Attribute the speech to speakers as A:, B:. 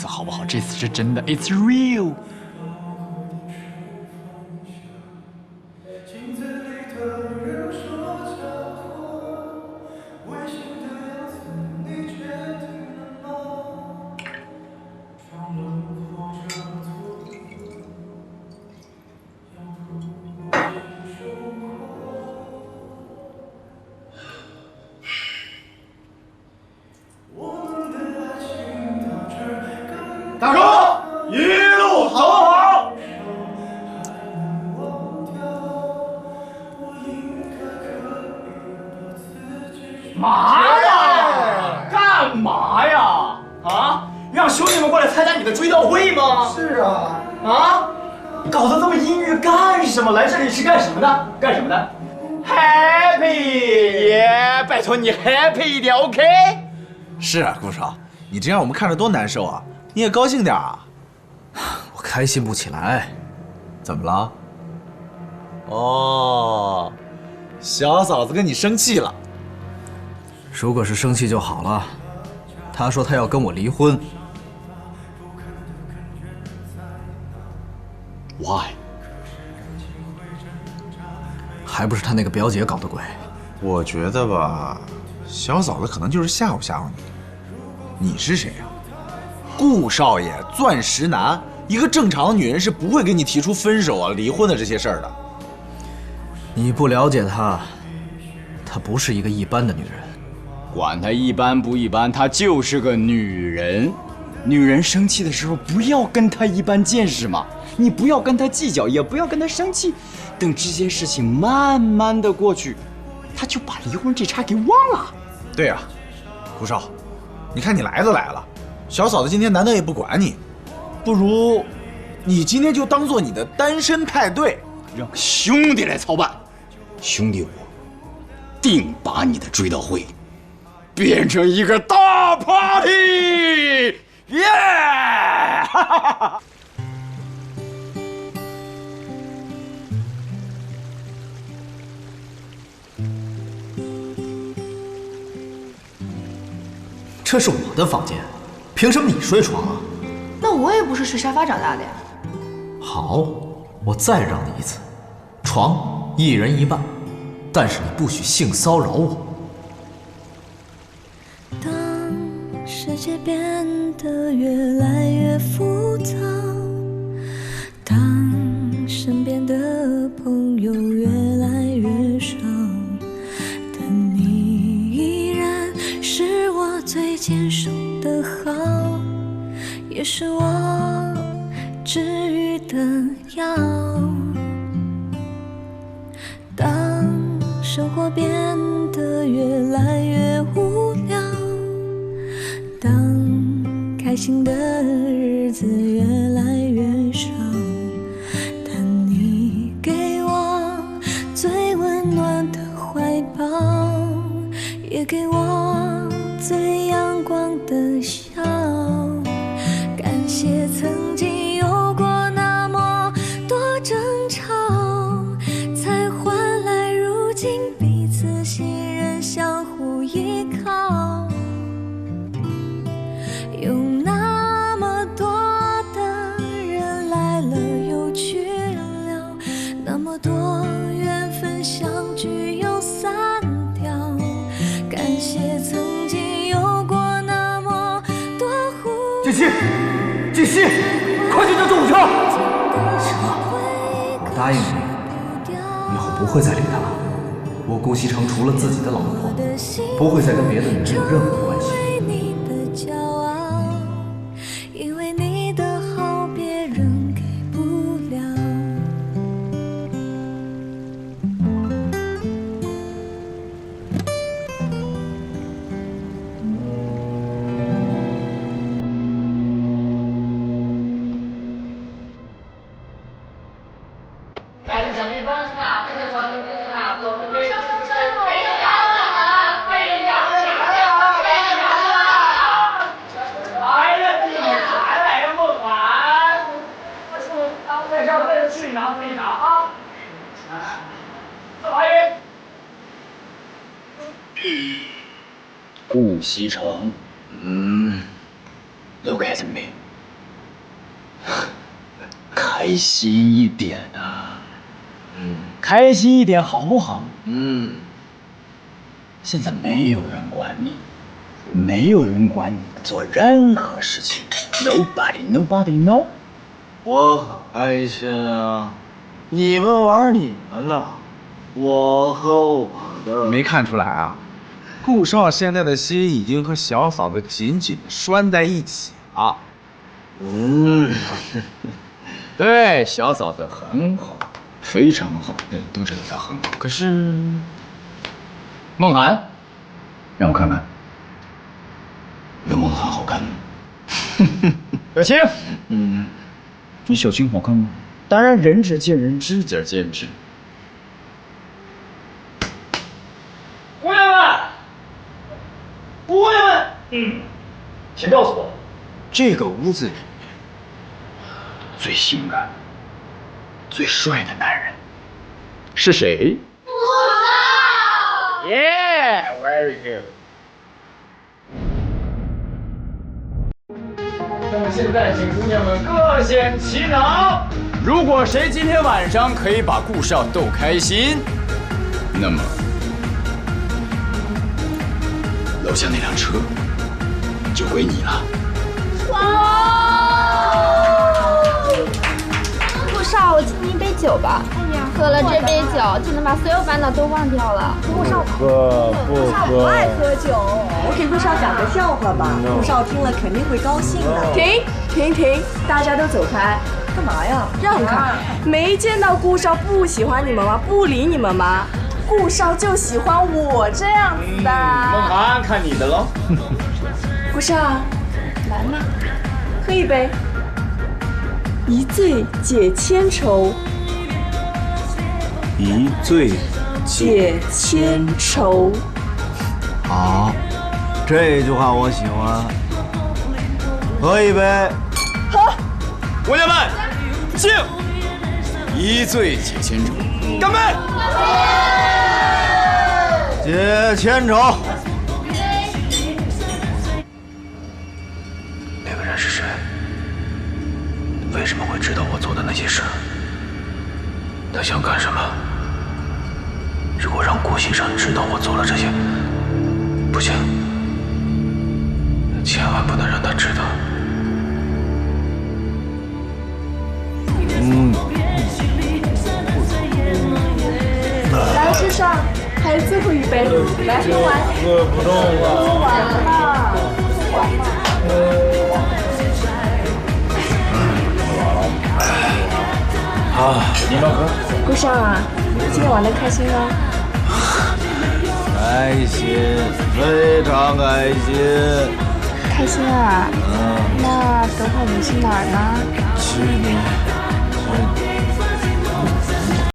A: 次好不好？这次是真的 ，It's real。
B: 大哥，一路走好。
A: 嘛呀？干嘛呀？啊？让兄弟们过来参加你的追悼会吗？
B: 是啊。
A: 啊？搞得这么阴郁干什么？来这里是干什么的？干什么的 ？Happy 耶！拜托你 happy 一点 ，OK？
C: 是啊，顾少，你这样我们看着多难受啊！你也高兴点啊！
D: 我开心不起来。
C: 怎么了？哦，小嫂子跟你生气了。
D: 如果是生气就好了。她说她要跟我离婚。
A: Why？
D: 还不是她那个表姐搞的鬼。
C: 我觉得吧，小嫂子可能就是吓唬吓唬你。你是谁呀？顾少爷，钻石男，一个正常的女人是不会给你提出分手啊、离婚的这些事儿的。
D: 你不了解她，她不是一个一般的女人。
A: 管她一般不一般，她就是个女人。女人生气的时候，不要跟她一般见识嘛，你不要跟她计较，也不要跟她生气，等这件事情慢慢的过去，她就把离婚这茬给忘了。
C: 对呀，顾少，你看你来都来了，小嫂子今天难得也不管你，不如你今天就当做你的单身派对，
A: 让兄弟来操办。兄弟我定把你的追悼会变成一个大 party， 耶！
D: 这是我的房间，凭什么你睡床啊？
E: 那我也不是睡沙发长大的呀。
D: 好，我再让你一次，床一人一半，但是你不许性骚扰我。
F: 当世界变得越来越复杂，当身边的朋友越来越少，但你依然是我最坚守的好，也是我治愈的药。当生活变得越来越无聊，当开心的日子越来越少，但你给我最温暖的怀抱，也给我最阳光的笑。感谢曾经有过那么多争吵，才换来如今彼此信任，相互依靠。有那么多的人来了又去了，那么多缘分相聚又散掉。感谢曾经有过那么多呼
D: 静熙，静熙，快去叫救护车！行了，我答应你，以后不会再理他了。我顾西城除了自己的老婆，不会再跟别的女人有任何关系。
F: 你的骄傲，因为你的好别人给不了。
A: 顾西城，Look at me，开心一点啊！开心一点好不好？现在没有人管你，没有人管你做任何事情 ，nobody know。
C: 我很开心啊！你们玩你们的，我和我的。没看出来啊？顾少现在的心已经和小嫂子紧紧拴在一起了。
A: 对，小嫂子很好，非常好，人都知道她很好。可是，梦涵，让我看看，有梦涵好看吗？小青，你小青好看吗？当然，仁者见仁，智者见智。姑娘们，姑娘们，请告诉我，这个屋子里最性感、最帅的男人是谁？顾少。Yeah，very good。那么现在，请姑娘们各显其能。如果谁今天晚上可以把顾少逗开心，那么楼下那辆车就归你了。
E: 顾少，我敬你一杯酒吧。哎呀，喝了这杯酒就能把所有烦恼都忘掉了。
G: 顾少不爱喝酒，我给顾少讲个笑话吧，顾少听了肯定会高兴的。停，大家都走开，干嘛呀？让开！没见到顾少不喜欢你们吗？不理你们吗？顾少就喜欢我这样子的。
A: 梦涵，看你的喽。
G: 顾少，来嘛，喝一杯。一醉解千愁，
C: 一醉
G: 解千愁。
C: 好，这句话我喜欢。喝一杯。
G: 喝。
A: 姑娘们，敬！一醉解千愁，干杯！
C: 解千愁。
H: 那个人是谁？为什么会知道我做的那些事？他想干什么？如果让顾西山知道我做了这些，不行，千万不能让他知道。
G: 来，顾少，还有最后一杯，来喝完。喝不动了。喝完了。
A: 啊，你们喝。
G: 顾少啊，今天玩得开心吗？
C: 开心，非常开心。
G: 开心啊。那等会我们去哪儿呢？
C: 去